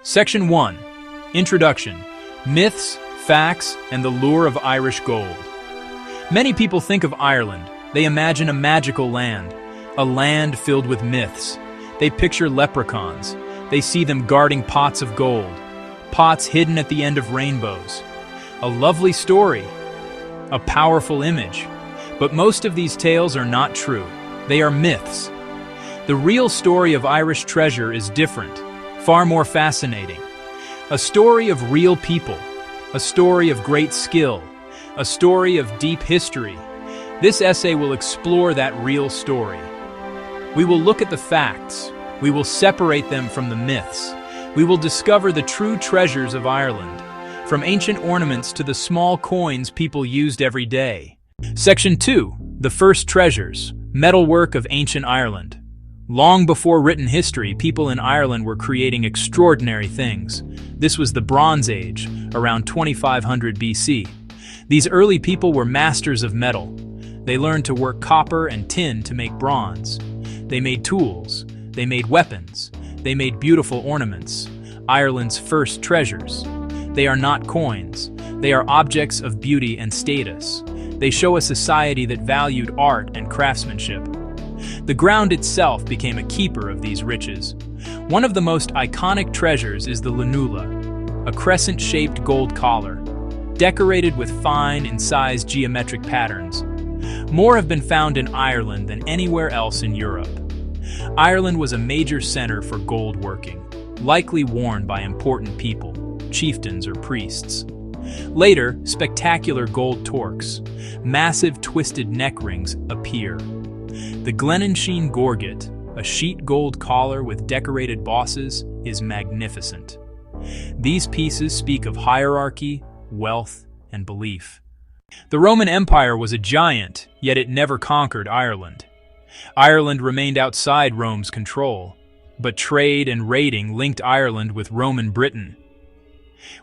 Section 1. Introduction. Myths, facts, and the lure of Irish gold. Many people think of Ireland. They imagine a magical land, a land filled with myths. They picture leprechauns. They see them guarding pots of gold, pots hidden at the end of rainbows. A lovely story, a powerful image. But most of these tales are not true. They are myths. The real story of Irish treasure is different, far more fascinating. A story of real people, a story of great skill, a story of deep history. This essay will explore that real story. We will look at the facts. We will separate them from the myths. We will discover the true treasures of Ireland, from ancient ornaments to the small coins people used every day. Section 2. The First Treasures. Metalwork of Ancient Ireland. Long before written history, people in Ireland were creating extraordinary things. This was the Bronze Age, around 2500 BC. These early people were masters of metal. They learned to work copper and tin to make bronze. They made tools. They made weapons. They made beautiful ornaments. Ireland's first treasures. They are not coins. They are objects of beauty and status. They show a society that valued art and craftsmanship. The ground itself became a keeper of these riches. One of the most iconic treasures is the lunula, a crescent-shaped gold collar, decorated with fine, incised geometric patterns. More have been found in Ireland than anywhere else in Europe. Ireland was a major center for gold working, likely worn by important people, chieftains or priests. Later, spectacular gold torques, massive twisted neck rings appear. The Glenansheen gorget, a sheet gold collar with decorated bosses, is magnificent. These pieces speak of hierarchy, wealth, and belief. The Roman Empire was a giant, yet it never conquered Ireland. Ireland remained outside Rome's control, but trade and raiding linked Ireland with Roman Britain.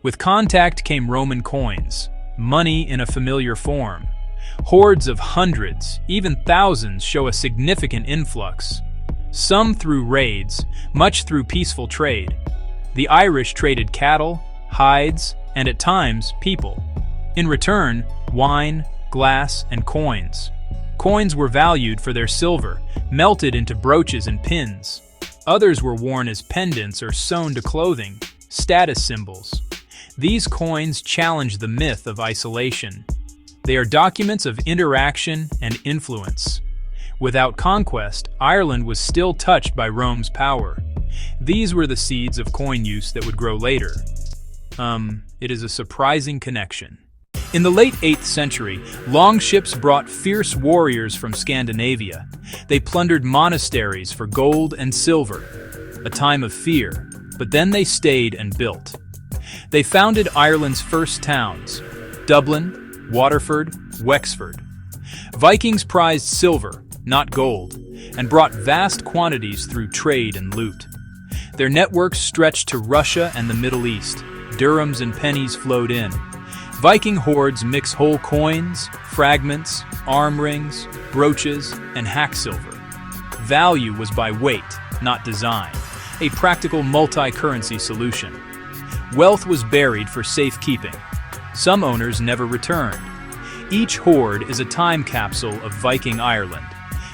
With contact came Roman coins, money in a familiar form. Hordes of hundreds, even thousands, show a significant influx. Some through raids, much through peaceful trade. The Irish traded cattle, hides, and at times, people. In return, wine, glass, and coins. Coins were valued for their silver, melted into brooches and pins. Others were worn as pendants or sewn to clothing, status symbols. These coins challenge the myth of isolation. They are documents of interaction and influence. Without conquest, Ireland was still touched by Rome's power. These were the seeds of coin use that would grow later. It is a surprising connection. In the late 8th century, longships brought fierce warriors from Scandinavia. They plundered monasteries for gold and silver, a time of fear, but then they stayed and built. They founded Ireland's first towns, Dublin, Waterford, Wexford. Vikings prized silver, not gold, and brought vast quantities through trade and loot. Their networks stretched to Russia and the Middle East. Dirhams and pennies flowed in. Viking hordes mix whole coins, fragments, arm rings, brooches, and hack silver. Value was by weight, not design, a practical multi-currency solution. Wealth was buried for safekeeping. Some owners never returned. Each hoard is a time capsule of Viking Ireland.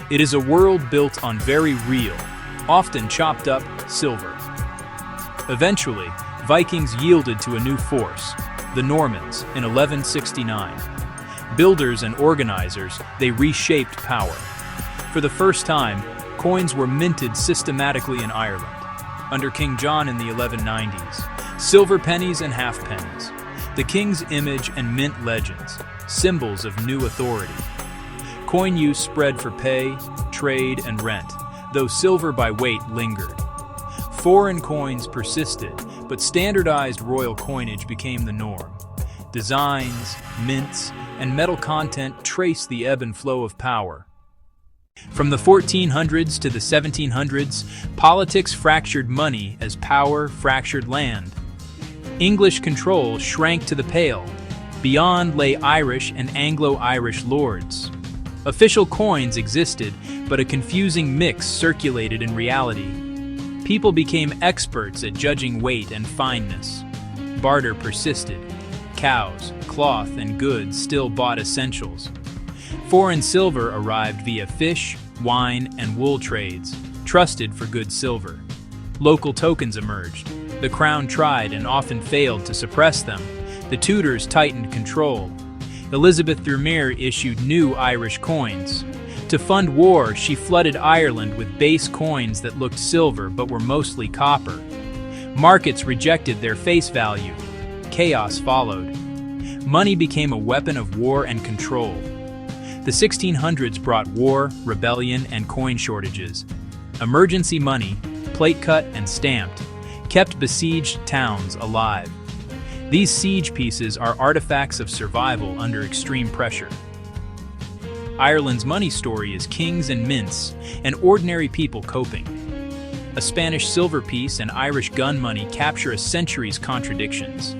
It is a world built on very real, often chopped up, silver. Eventually, Vikings yielded to a new force, the Normans, in 1169. Builders and organizers, they reshaped power. For the first time, coins were minted systematically in Ireland. Under King John in the 1190s, silver pennies and halfpennies. The king's image and mint legends, symbols of new authority. Coin use spread for pay, trade, and rent, though silver by weight lingered. Foreign coins persisted, but standardized royal coinage became the norm. Designs, mints, and metal content trace the ebb and flow of power. From the 1400s to the 1700s, politics fractured money as power fractured land. English control shrank to the Pale. Beyond lay Irish and Anglo-Irish lords. Official coins existed, but a confusing mix circulated in reality. People became experts at judging weight and fineness. Barter persisted. Cows, cloth, and goods still bought essentials. Foreign silver arrived via fish, wine, and wool trades, trusted for good silver. Local tokens emerged. The crown tried and often failed to suppress them. The Tudors tightened control. Elizabeth Thrumir issued new Irish coins. To fund war, she flooded Ireland with base coins that looked silver but were mostly copper. Markets rejected their face value. Chaos followed. Money became a weapon of war and control. The 1600s brought war, rebellion, and coin shortages. Emergency money, plate cut and stamped, kept besieged towns alive. These siege pieces are artifacts of survival under extreme pressure. Ireland's money story is kings and mints, and ordinary people coping. A Spanish silver piece and Irish gun money capture a century's contradictions.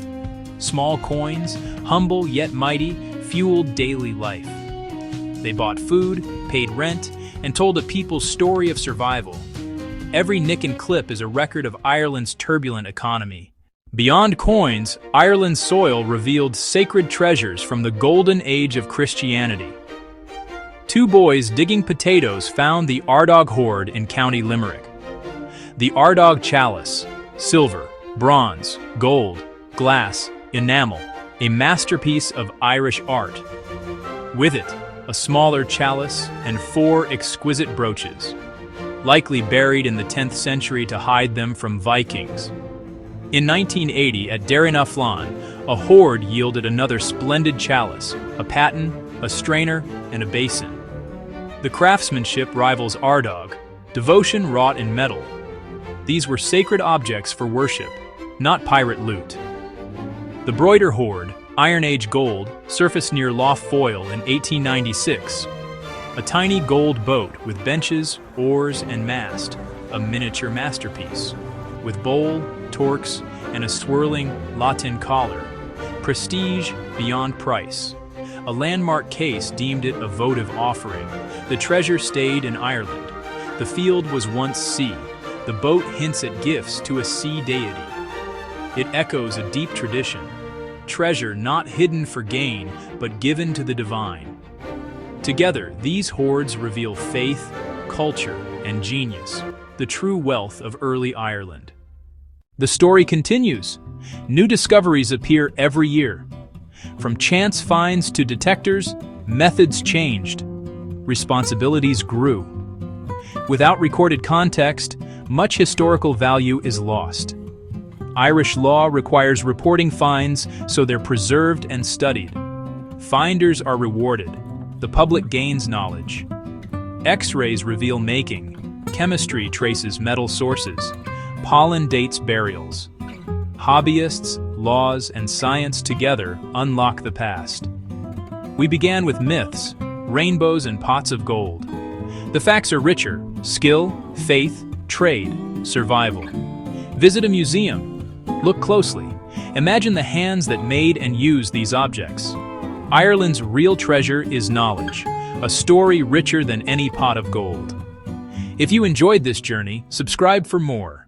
Small coins, humble yet mighty, fueled daily life. They bought food, paid rent, and told a people's story of survival. Every nick and clip is a record of Ireland's turbulent economy. Beyond coins, Ireland's soil revealed sacred treasures from the golden age of Christianity. Two boys digging potatoes found the Ardagh hoard in County Limerick. The Ardagh chalice, silver, bronze, gold, glass, enamel, a masterpiece of Irish art. With it, a smaller chalice and 4 exquisite brooches, likely buried in the 10th century to hide them from Vikings. In 1980, at Derrynaflan, a hoard yielded another splendid chalice, a paten, a strainer, and a basin. The craftsmanship rivals Ardagh, devotion wrought in metal. These were sacred objects for worship, not pirate loot. The Broider hoard, Iron Age gold, surfaced near Lough Foyle in 1896. A tiny gold boat with benches, oars, and mast, a miniature masterpiece. With bowl, torques, and a swirling lateen collar. Prestige beyond price. A landmark case deemed it a votive offering. The treasure stayed in Ireland. The field was once sea. The boat hints at gifts to a sea deity. It echoes a deep tradition. Treasure not hidden for gain, but given to the divine. Together, these hoards reveal faith, culture, and genius, the true wealth of early Ireland. The story continues. New discoveries appear every year. From chance finds to detectors, methods changed. Responsibilities grew. Without recorded context, much historical value is lost. Irish law requires reporting finds, so they're preserved and studied. Finders are rewarded. The public gains knowledge. X-rays reveal making. Chemistry traces metal sources. Pollen dates burials. Hobbyists, laws, and science together unlock the past. We began with myths, rainbows and pots of gold. The facts are richer: skill, faith, trade, survival. Visit a museum. Look closely. Imagine the hands that made and used these objects. Ireland's real treasure is knowledge, a story richer than any pot of gold. If you enjoyed this journey, subscribe for more.